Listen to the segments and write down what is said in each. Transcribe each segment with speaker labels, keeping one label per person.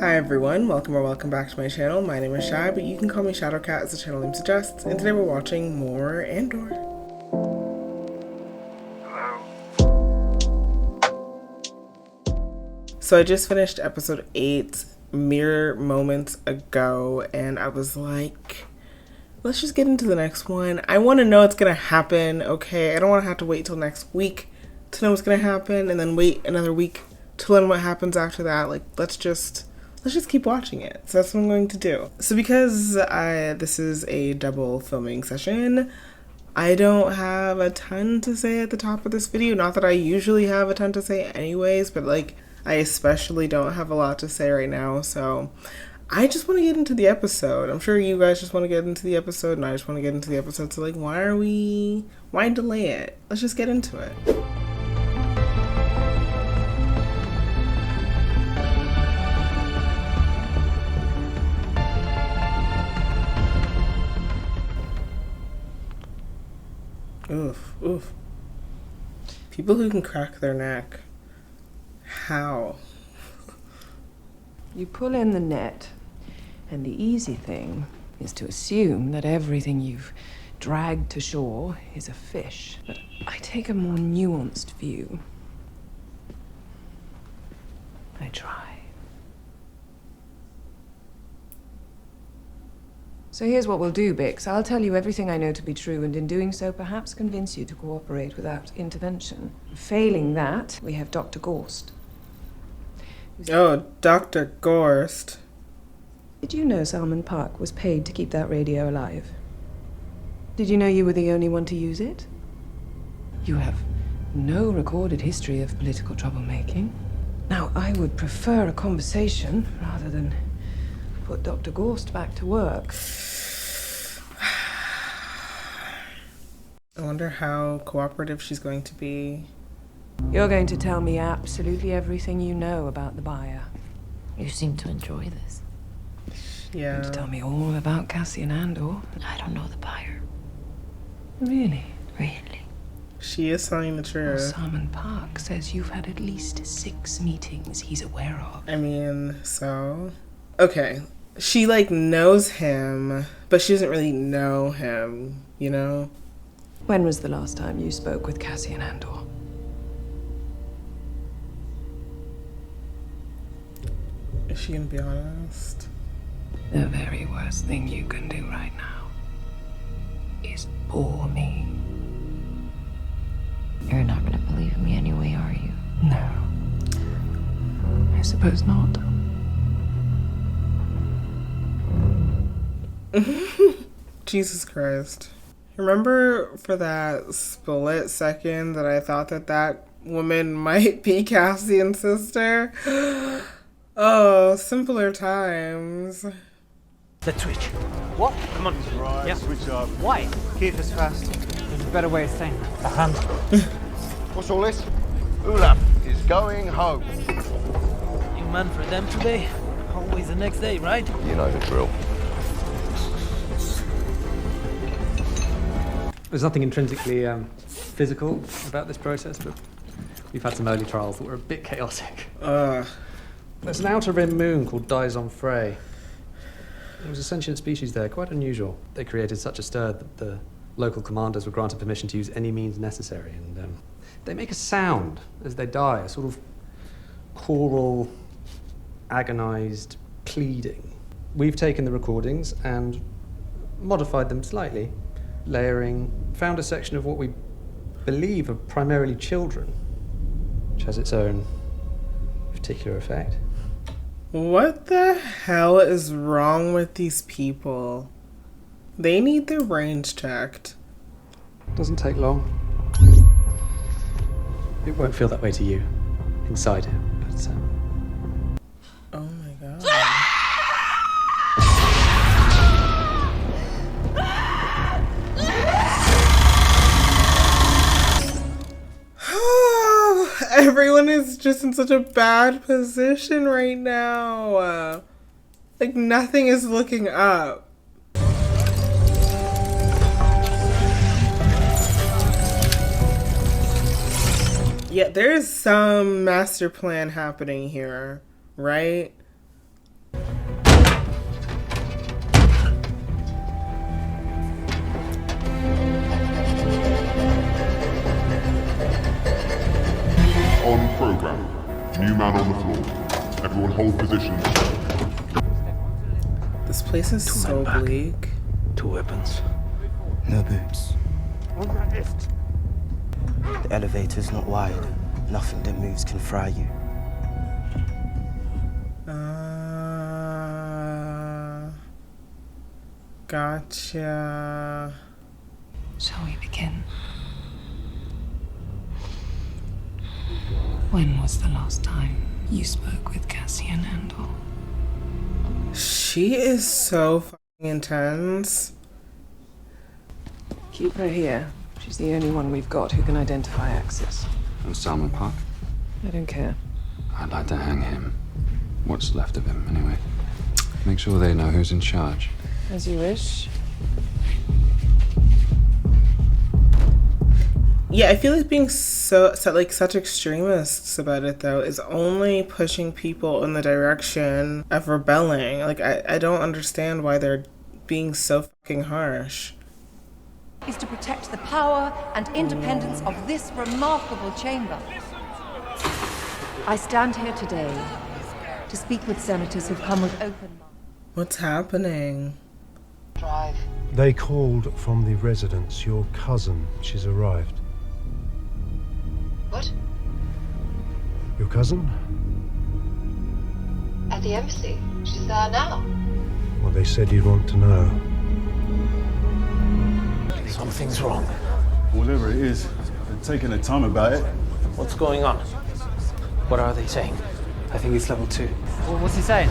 Speaker 1: Hi everyone, welcome or welcome back to my channel. My name is Shy, but you can call me Shadowcat as the channel name suggests, and today we're watching more Andor. So I just finished episode 8 mere moments ago, and I was like, let's just get into the next one. I want to know what's going to happen, okay? I don't want to have to wait till next week to know what's going to happen, and then wait another week to learn what happens after that. Like, let's just keep watching it. So that's what I'm going to do. So because this is a double filming session, I don't have a ton to say at the top of this video. Not that I usually have a ton to say anyways, but like I especially don't have a lot to say right now. So I just want to get into the episode. I'm sure you guys just want to get into the episode, and I just want to get into the episode. So like, why delay it? Let's just get into it. Oof. People who can crack their neck. How?
Speaker 2: You pull in the net, and the easy thing is to assume that everything you've dragged to shore is a fish. But I take a more nuanced view. I try. So here's what we'll do, Bix. I'll tell you everything I know to be true, and in doing so, perhaps convince you to cooperate without intervention. Failing that, we have Dr. Gorst.
Speaker 1: Oh, Dr. Gorst.
Speaker 2: Did you know Salmon Park was paid to keep that radio alive? Did you know you were the only one to use it? You have no recorded history of political troublemaking. Now, I would prefer a conversation rather than put Dr. Gorst back to work.
Speaker 1: I wonder how cooperative she's going to be.
Speaker 2: You're going to tell me absolutely everything you know about the buyer.
Speaker 3: You seem to enjoy this.
Speaker 1: Yeah.
Speaker 2: Going to tell me all about Cassian Andor.
Speaker 3: I don't know the buyer.
Speaker 2: Really?
Speaker 3: Really?
Speaker 1: She is telling the
Speaker 2: Well,
Speaker 1: truth.
Speaker 2: Salmon Park says you've had at least 6 meetings he's aware of.
Speaker 1: I mean, so... Okay. She, like, knows him, but she doesn't really know him, you know?
Speaker 2: When was the last time you spoke with Cassian Andor?
Speaker 1: Is she gonna be honest?
Speaker 2: The very worst thing you can do right now is bore me.
Speaker 3: You're not gonna believe me anyway, are you?
Speaker 2: No. I suppose not.
Speaker 1: Jesus Christ. Remember for that split second that I thought that woman might be Cassian's sister? Oh, simpler times.
Speaker 4: Let's switch. What? Come on.
Speaker 5: Right,
Speaker 4: Yeah.
Speaker 5: switch up.
Speaker 4: Why?
Speaker 6: Keep us fast. There's a better way of saying that.
Speaker 4: The hand.
Speaker 5: What's all this? Ulap is going home.
Speaker 4: You man for them today? Always the next day, right?
Speaker 5: You know the drill.
Speaker 6: There's nothing intrinsically physical about this process, but we've had some early trials that were a bit chaotic. There's an outer rim moon called Dizon Frey. There was a sentient species there, quite unusual. They created such a stir that the local commanders were granted permission to use any means necessary, and they make a sound as they die, a sort of choral, agonized pleading. We've taken the recordings and modified them slightly, layering, found a section of what we believe are primarily children, which has its own particular effect.
Speaker 1: What the hell is wrong with these people? They need their brains checked.
Speaker 6: Doesn't take long. It won't feel that way to you, inside it, but
Speaker 1: Oh my god. Everyone is just in such a bad position right now. Like, nothing is looking up. Yeah, there is some master plan happening here, right?
Speaker 7: program. New man on the floor. Everyone hold positions.
Speaker 1: This place is so bleak.
Speaker 8: 2 weapons.
Speaker 9: No boots. The elevator's not wide. Nothing that moves can fry you.
Speaker 1: Gotcha.
Speaker 2: Shall we begin? When was the last time you spoke with Cassian Andor?
Speaker 1: She is so fucking intense.
Speaker 2: Keep her here. She's the only one we've got who can identify access.
Speaker 10: And Salmon Park?
Speaker 2: I don't care.
Speaker 10: I'd like to hang him. What's left of him, anyway. Make sure they know who's in charge.
Speaker 2: As you wish.
Speaker 1: Yeah, I feel like being such extremists about it though is only pushing people in the direction of rebelling. Like I don't understand why they're being so fucking harsh.
Speaker 11: Is to protect the power and independence of this remarkable chamber. I stand here today to speak with senators who've come with open minds.
Speaker 1: What's happening?
Speaker 12: They called from the residence. Your cousin, she's arrived.
Speaker 13: What?
Speaker 12: Your cousin?
Speaker 13: At the embassy? She's there now.
Speaker 12: Well, they said you'd want to know.
Speaker 8: Something's wrong.
Speaker 14: Whatever it is, they're taking their time about it.
Speaker 8: What's going on? What are they saying?
Speaker 6: I think it's level 2.
Speaker 4: Well, what's he saying?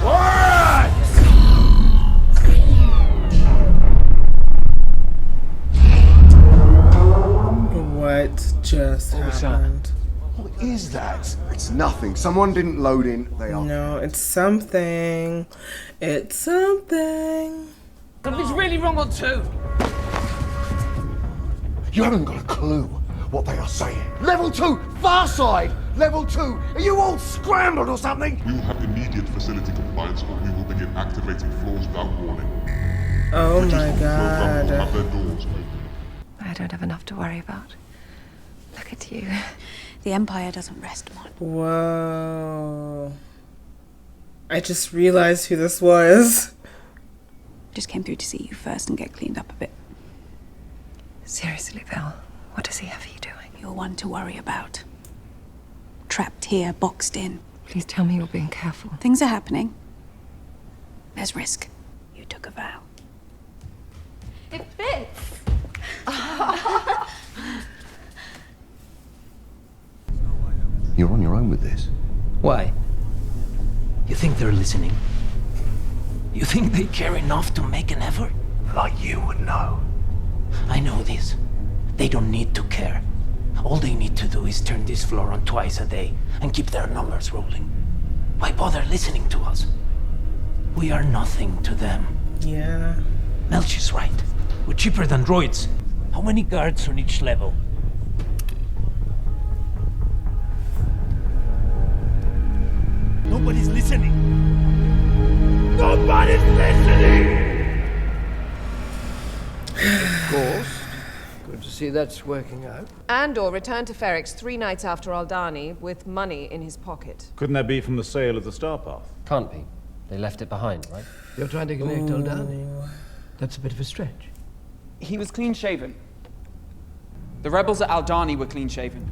Speaker 1: What just happened?
Speaker 5: What is that? It's nothing. Someone didn't load in. They are.
Speaker 1: No, it's something. It's something.
Speaker 4: Something's really wrong on 2.
Speaker 5: You haven't got a clue what they are saying. Level 2, far side. Level 2. Are you all scrambled or something?
Speaker 7: We will have immediate facility compliance, or we will begin activating floors without warning.
Speaker 1: Oh
Speaker 7: British
Speaker 1: my
Speaker 7: program
Speaker 1: god.
Speaker 7: will have their doors open.
Speaker 3: I don't have enough to worry about. Look at you.
Speaker 11: The Empire doesn't rest much.
Speaker 1: Whoa. I just realized who this was.
Speaker 11: Just came through to see you first and get cleaned up a bit.
Speaker 3: Seriously, Val, what does he have you doing?
Speaker 11: You're one to worry about. Trapped here, boxed in.
Speaker 3: Please tell me you're being careful.
Speaker 11: Things are happening. There's risk. You took a vow.
Speaker 13: It fits.
Speaker 9: You're on your own with this.
Speaker 8: Why? You think they're listening? You think they care enough to make an effort?
Speaker 9: Like you would know.
Speaker 8: I know this. They don't need to care. All they need to do is turn this floor on twice a day and keep their numbers rolling. Why bother listening to us? We are nothing to them.
Speaker 1: Yeah.
Speaker 8: Melch is right. We're cheaper than droids. How many guards on each level? Nobody's listening. Nobody's listening!
Speaker 15: Of course. Good to see that's working out.
Speaker 2: Andor returned to Ferrix 3 nights after Aldani with money in his pocket.
Speaker 14: Couldn't that be from the sale of the Star Path?
Speaker 16: Can't be. They left it behind, right?
Speaker 15: You're trying to connect Aldani? That's a bit of a stretch.
Speaker 17: He was clean-shaven. The rebels at Aldani were clean-shaven.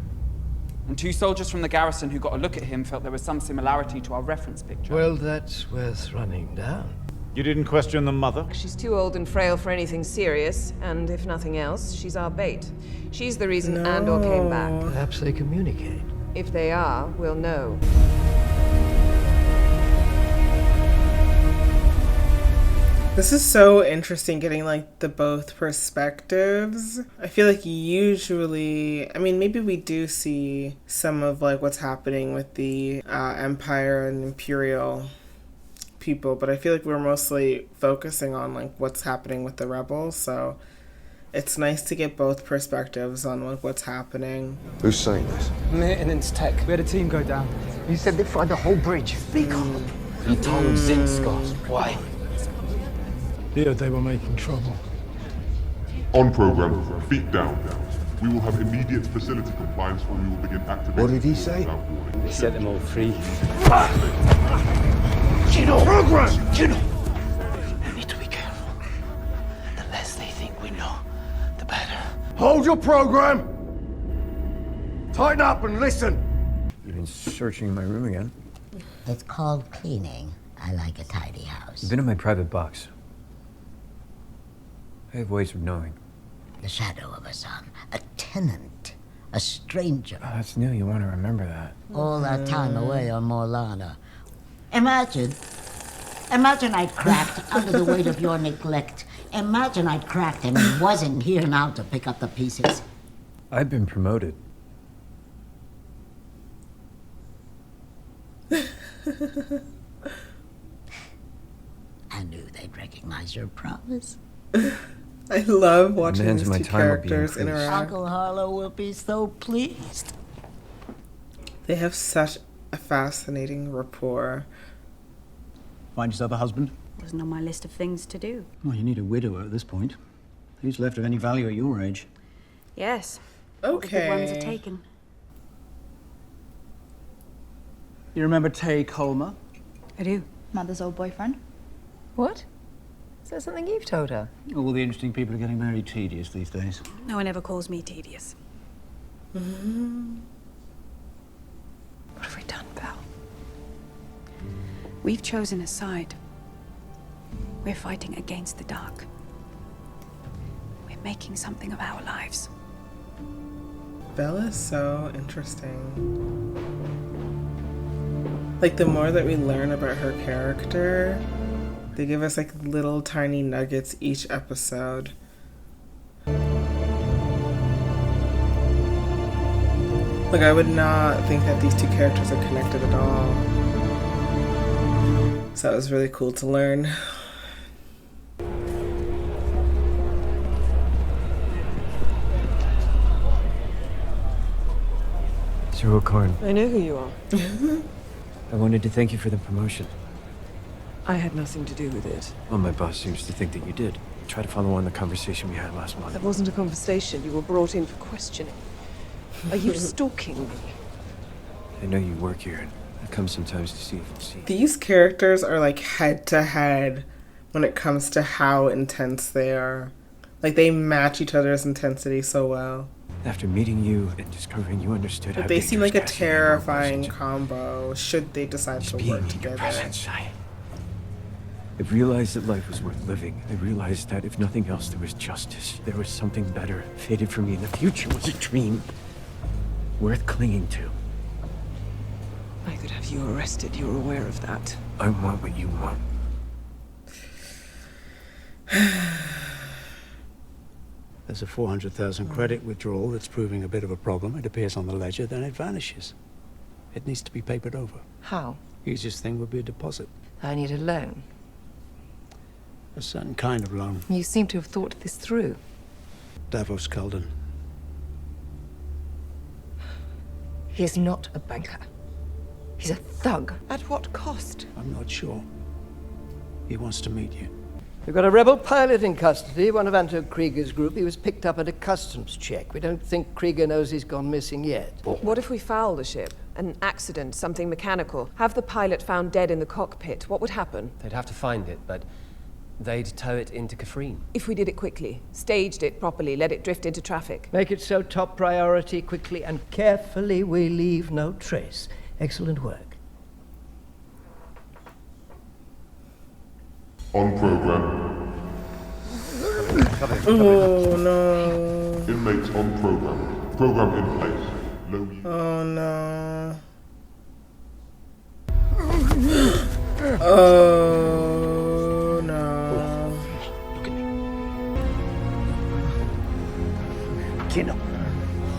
Speaker 17: And 2 soldiers from the garrison who got a look at him felt there was some similarity to our reference picture.
Speaker 15: Well, that's worth running down.
Speaker 14: You didn't question the mother?
Speaker 2: She's too old and frail for anything serious, and if nothing else, she's our bait. She's the reason Andor came back.
Speaker 15: Perhaps they communicate.
Speaker 2: If they are, we'll know.
Speaker 1: This is so interesting getting like the both perspectives. I feel like usually, I mean, maybe we do see some of like what's happening with the Empire and Imperial people, but I feel like we're mostly focusing on like what's happening with the rebels. So it's nice to get both perspectives on like what's happening.
Speaker 5: Who's saying this?
Speaker 4: Maintenance tech. We had a team go down.
Speaker 5: He said they'd find the whole bridge. Speak up.
Speaker 16: He told Zinskos. Why?
Speaker 12: Yeah, they were making trouble.
Speaker 7: On program, feet down. We will have immediate facility compliance, or we will begin activating.
Speaker 5: What did he say?
Speaker 16: He set them all free.
Speaker 5: Program!
Speaker 8: Juno! We need to be careful. The less they think we know, the better.
Speaker 5: Hold your program! Tighten up and listen!
Speaker 18: You've been searching my room again?
Speaker 19: It's called cleaning. I like a tidy house.
Speaker 18: You've been in my private box. I have ways of knowing.
Speaker 19: The shadow of a son, a tenant, a stranger.
Speaker 18: Oh, that's new. You want to remember that.
Speaker 19: All that time away on Morlana. Imagine I'd cracked under the weight of your neglect. Imagine I'd cracked and he wasn't here now to pick up the pieces.
Speaker 18: I've been promoted.
Speaker 19: I knew they'd recognize your promise.
Speaker 1: I love watching
Speaker 18: Demands
Speaker 1: these
Speaker 18: my
Speaker 1: two
Speaker 18: time will be
Speaker 1: characters
Speaker 18: increased.
Speaker 1: interact.
Speaker 19: Uncle Harlow will be so pleased.
Speaker 1: They have such a fascinating rapport.
Speaker 15: Find yourself a husband?
Speaker 20: Wasn't on my list of things to do.
Speaker 15: Well, you need a widower at this point. Who's left of any value at your age?
Speaker 20: Yes. All the good ones are taken.
Speaker 15: You remember Tay Colmer?
Speaker 20: I do.
Speaker 13: Mother's old boyfriend.
Speaker 2: What? Is that something you've told her?
Speaker 15: All the interesting people are getting very tedious these days.
Speaker 20: No one ever calls me tedious.
Speaker 2: What have we done, Belle?
Speaker 20: We've chosen a side. We're fighting against the dark. We're making something of our lives.
Speaker 1: Belle is so interesting. Like, the more that we learn about her character, they give us like little tiny nuggets each episode. Like, I would not think that these two characters are connected at all. So that was really cool to learn.
Speaker 18: Zero Karn.
Speaker 2: I know who you are.
Speaker 18: I wanted to thank you for the promotion.
Speaker 2: I had nothing to do with it.
Speaker 18: Well, my boss seems to think that you did. Try to follow on the conversation we had last month.
Speaker 2: That wasn't a conversation. You were brought in for questioning. Are you stalking me?
Speaker 18: I know you work here, and I come sometimes to see if you see.
Speaker 1: These characters are like head to head when it comes to how intense they are. Like, they match each other's intensity so well.
Speaker 18: After meeting you and discovering you understood
Speaker 1: But
Speaker 18: how
Speaker 1: they seem like a
Speaker 18: dangerous casting
Speaker 1: terrifying
Speaker 18: was,
Speaker 1: combo should they decide to
Speaker 18: being
Speaker 1: work
Speaker 18: in your
Speaker 1: together.
Speaker 18: presence, I realized that life was worth living. I realized that if nothing else, there was justice. There was something better fated for me, and the future was a dream worth clinging to.
Speaker 2: I could have you arrested. You're aware of that.
Speaker 18: I want what you want.
Speaker 15: There's a 400,000 credit withdrawal that's proving a bit of a problem. It appears on the ledger, then it vanishes. It needs to be papered over.
Speaker 2: How?
Speaker 15: Easiest thing would be a deposit.
Speaker 2: I need a loan.
Speaker 15: A certain kind of loan.
Speaker 2: You seem to have thought this through.
Speaker 15: Davos Kalden.
Speaker 2: He is not a banker. He's a thug. At what cost?
Speaker 15: I'm not sure. He wants to meet you.
Speaker 21: We've got a rebel pilot in custody, one of Anto Krieger's group. He was picked up at a customs check. We don't think Krieger knows he's gone missing yet.
Speaker 22: What if we foul the ship? An accident, something mechanical. Have the pilot found dead in the cockpit. What would happen?
Speaker 16: They'd have to find it, but they'd tow it into Kafrene.
Speaker 22: If we did it quickly, staged it properly, let it drift into traffic.
Speaker 21: Make it so top priority, quickly and carefully, we leave no trace. Excellent work.
Speaker 7: On program.
Speaker 1: Oh no.
Speaker 7: Inmates on program. Program in place. Low yield.
Speaker 1: Oh no. Oh no.
Speaker 5: Look at me. Kino.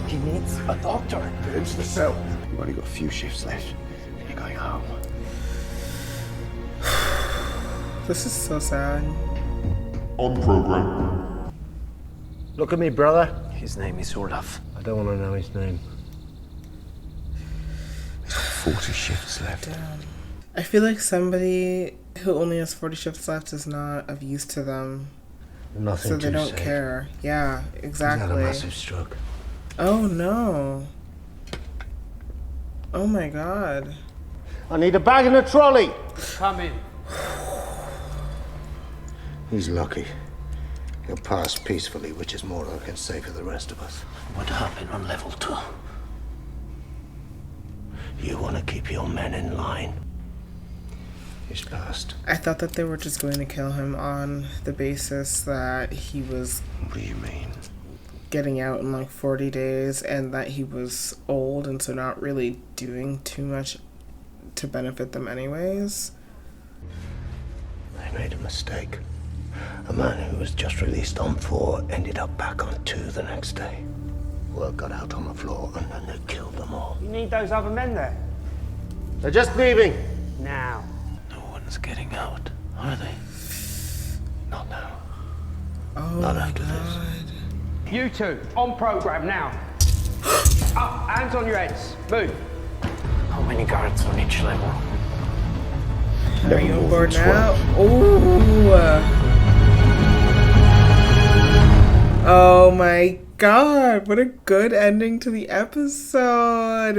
Speaker 5: He needs a doctor. Get into the cell. You've only got a few shifts left. Then you're going home.
Speaker 1: This is so sad.
Speaker 7: On program.
Speaker 9: Look at me, brother.
Speaker 16: His name is Orlov.
Speaker 9: I don't want to know his name.
Speaker 5: He's got 40 shifts left.
Speaker 1: Damn. I feel like somebody who only has 40 shifts left is not of use to them.
Speaker 9: Nothing
Speaker 1: so they
Speaker 9: to
Speaker 1: don't
Speaker 9: say.
Speaker 1: care. Yeah,
Speaker 9: He's
Speaker 1: exactly.
Speaker 9: had a massive stroke.
Speaker 1: Oh no. Oh my god.
Speaker 5: I need a bag and a trolley.
Speaker 17: Come in.
Speaker 9: He's lucky. He'll pass peacefully, which is more than I can say for the rest of us.
Speaker 8: What happened on level 2? You want to keep your men in line?
Speaker 9: He's passed.
Speaker 1: I thought that they were just going to kill him on the basis that he was...
Speaker 9: What do you mean?
Speaker 1: Getting out in like 40 days and that he was old and so not really doing too much to benefit them anyways.
Speaker 9: They made a mistake. A man who was just released on 4 ended up back on 2 the next day. Word got out on the floor and then they killed them all.
Speaker 6: You need those other men there.
Speaker 9: They're just leaving.
Speaker 6: Now.
Speaker 8: No one's getting out, are they?
Speaker 9: Not now.
Speaker 1: Oh,
Speaker 9: not after this.
Speaker 6: You two, on program now. Up, hands on your heads. Move.
Speaker 8: How many guards on each level?
Speaker 1: Are you on board now? Ooh. Oh my god, what a good ending to the episode.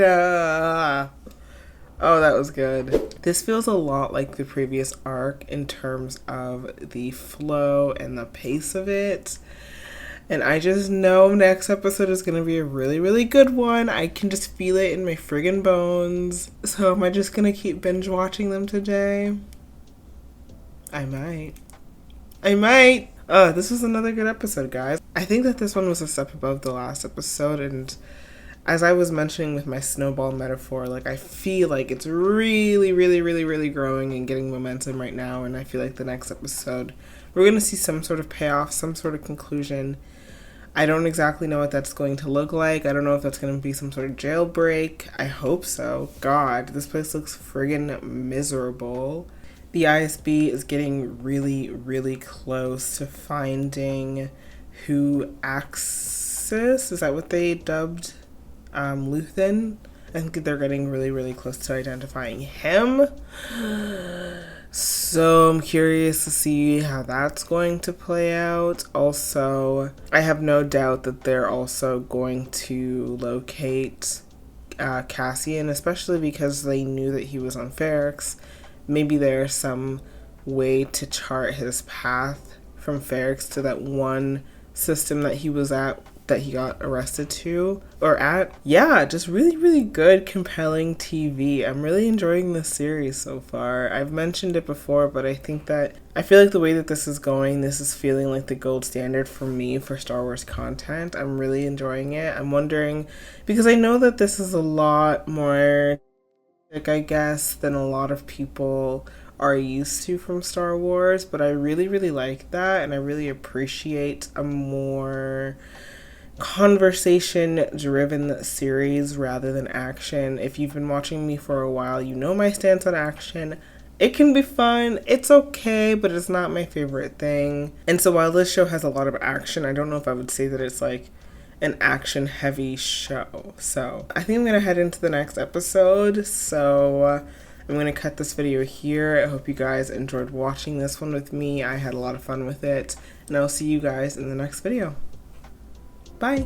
Speaker 1: Oh, that was good. This feels a lot like the previous arc in terms of the flow and the pace of it. And I just know next episode is going to be a really, really good one. I can just feel it in my friggin' bones. So am I just going to keep binge watching them today? I might. This was another good episode, guys. I think that this one was a step above the last episode. And as I was mentioning with my snowball metaphor, like I feel like it's really, really, really, really growing and getting momentum right now. And I feel like the next episode, we're going to see some sort of payoff, some sort of conclusion. I don't exactly know what that's going to look like. I don't know if that's going to be some sort of jailbreak. I hope so. God, this place looks friggin' miserable. The ISB is getting really, really close to finding who Axis, is that what they dubbed Luthen? I think they're getting really, really close to identifying him. So I'm curious to see how that's going to play out. Also, I have no doubt that they're also going to locate Cassian, especially because they knew that he was on Ferrix. Maybe there's some way to chart his path from Ferrix to that one system that he was at, that he got arrested to or at. Yeah, just really, really good, compelling TV. I'm really enjoying this series so far. I've mentioned it before, but I feel like the way that this is going, this is feeling like the gold standard for me for Star Wars content. I'm really enjoying it. I'm wondering, because I know that this is a lot more, I guess, than a lot of people are used to from Star Wars, but I really, really like that, and I really appreciate a more conversation driven series rather than action. If you've been watching me for a while, you know my stance on action. It can be fun, it's okay, but it's not my favorite thing. And so while this show has a lot of action, I don't know if I would say that it's like an action heavy show. So I think I'm gonna head into the next episode. So I'm gonna cut this video here. I hope you guys enjoyed watching this one with me. I had a lot of fun with it, and I'll see you guys in the next video. Bye.